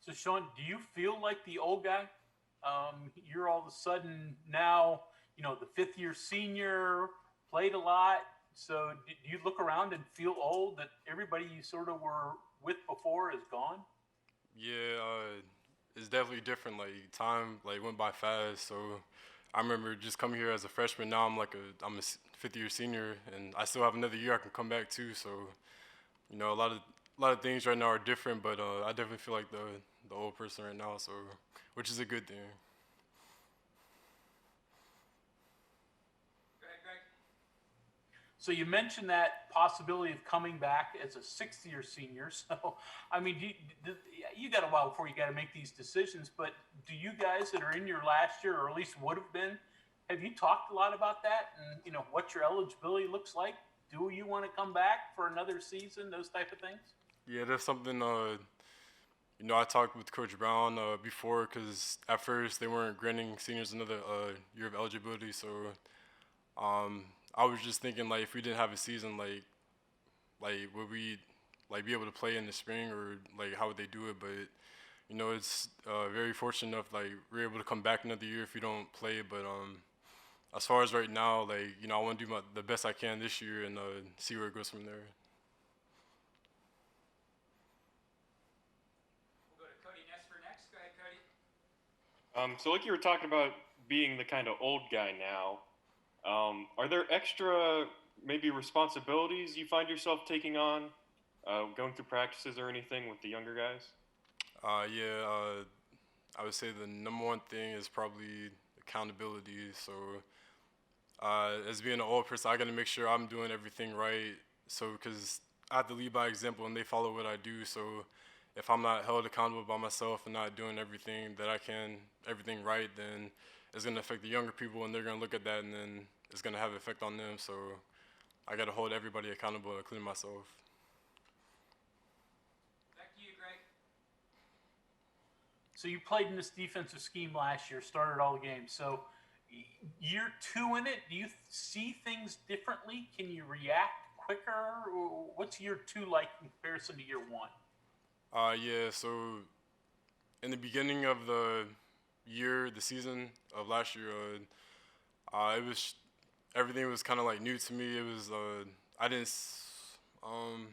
So, Sean, do you feel like the old guy? You're all of a sudden now, the fifth year senior, played a lot. So, do you look around and feel old that everybody you sort of were with before is gone? Yeah, it's definitely different. Like time like went by fast. So I remember just coming here as a freshman. Now I'm a fifth year senior, and I still have another year I can come back to. So a lot of things right now are different, but I definitely feel like the old person right now. So which is a good thing. Go ahead, Greg. So you mentioned that possibility of coming back as a sixth year senior. So, I mean, you got a while before you got to make these decisions. But do you guys that are in your last year, or at least would have been, have you talked a lot about that and what your eligibility looks like? Do you want to come back for another season? Those type of things. Yeah, that's something. I talked with Coach Brown before because at first they weren't granting seniors another year of eligibility. So um, I was just thinking like if we didn't have a season, like would we like be able to play in the spring or like how would they do it? But it's very fortunate enough like we're able to come back another year if we don't play. But as far as right now, like I want to do the best I can this year and see where it goes from there. We'll go to Cody Nesper next. Go ahead, Cody. So like you were talking about being the kind of old guy now, are there extra maybe responsibilities you find yourself taking on, going through practices or anything with the younger guys? Yeah, I would say the number one thing is probably accountability. So as being an old person, I got to make sure I'm doing everything right. So because I have to lead by example and they follow what I do. So if I'm not held accountable by myself and not doing everything that I can, everything right, then it's gonna affect the younger people and they're gonna look at that and then it's gonna have an effect on them. So I gotta hold everybody accountable, including myself. Back to you, Greg. So you played in this defensive scheme last year, started all the games. So year two in it, do you see things differently? Can you react quicker? What's year two like in comparison to year one? Yeah, so in the beginning of the season of last year, it was everything was kind of like new to me. It was I didn't, um,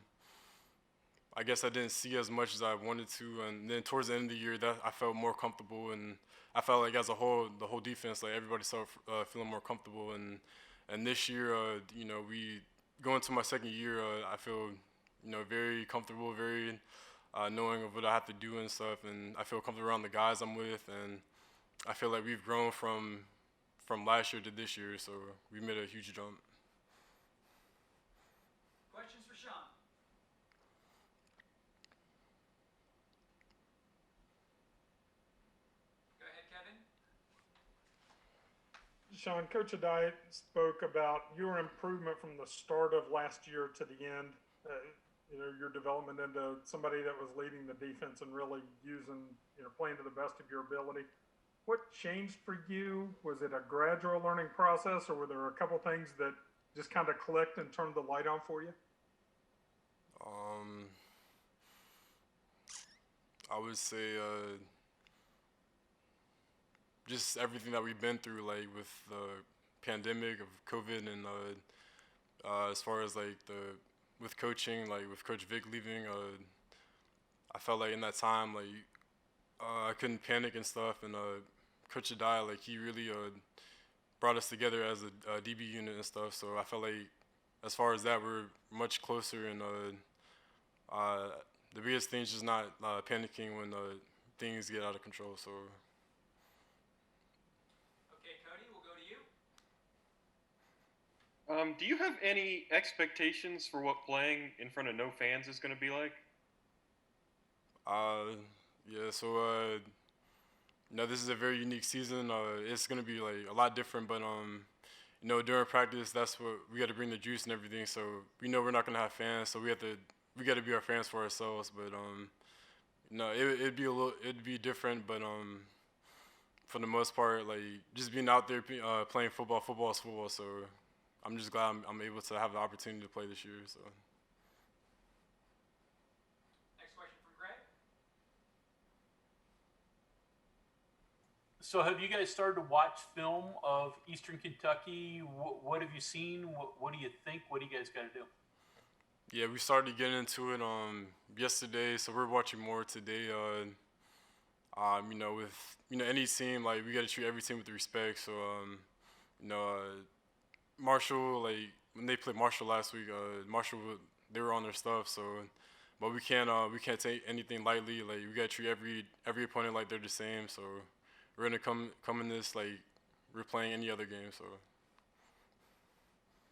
I guess I didn't see as much as I wanted to, and then towards the end of the year, that I felt more comfortable, and I felt like as a whole, the whole defense, like everybody started feeling more comfortable, and this year, we go into my second year, I feel, very comfortable, very knowing of what I have to do and stuff, and I feel comfortable around the guys I'm with, and I feel like we've grown from last year to this year, so we made a huge jump. Questions for Sean? Go ahead, Kevin. Sean, Coach Adai spoke about your improvement from the start of last year to the end. Your development into somebody that was leading the defense and really using, playing to the best of your ability. What changed for you? Was it a gradual learning process, or were there a couple things that just kind of clicked and turned the light on for you? Um, I would say just everything that we've been through, like with the pandemic of COVID, and as far as like the with coaching, like with Coach Vic leaving, I felt like in that time, like I couldn't panic and stuff, and Coach Adai, like he really brought us together as a DB unit and stuff. So I felt like as far as that, we're much closer, and uh, the biggest thing is just not panicking when things get out of control. So Okay, Cody, we'll go to you. Do you have any expectations for what playing in front of no fans is going to be like? uh, yeah, so this is a very unique season. It's gonna be like a lot different, but during practice, that's what we got to bring the juice and everything. So we know we're not gonna have fans, so we got to be our fans for ourselves. But it'd be different, but for the most part, like just being out there playing football, football is football. So I'm just glad I'm able to have the opportunity to play this year. So. Next question from Greg. So have you guys started to watch film of Eastern Kentucky? What have you seen? What do you think? What do you guys got to do? Yeah, we started getting into it yesterday, so we're watching more today. With any team, like we gotta treat every team with respect. So you know, Marshall, like when they played Marshall last week, Marshall they were on their stuff. So, but we can't take anything lightly. Like we gotta treat every opponent like they're the same. So we're gonna come in this like we're playing any other game. So.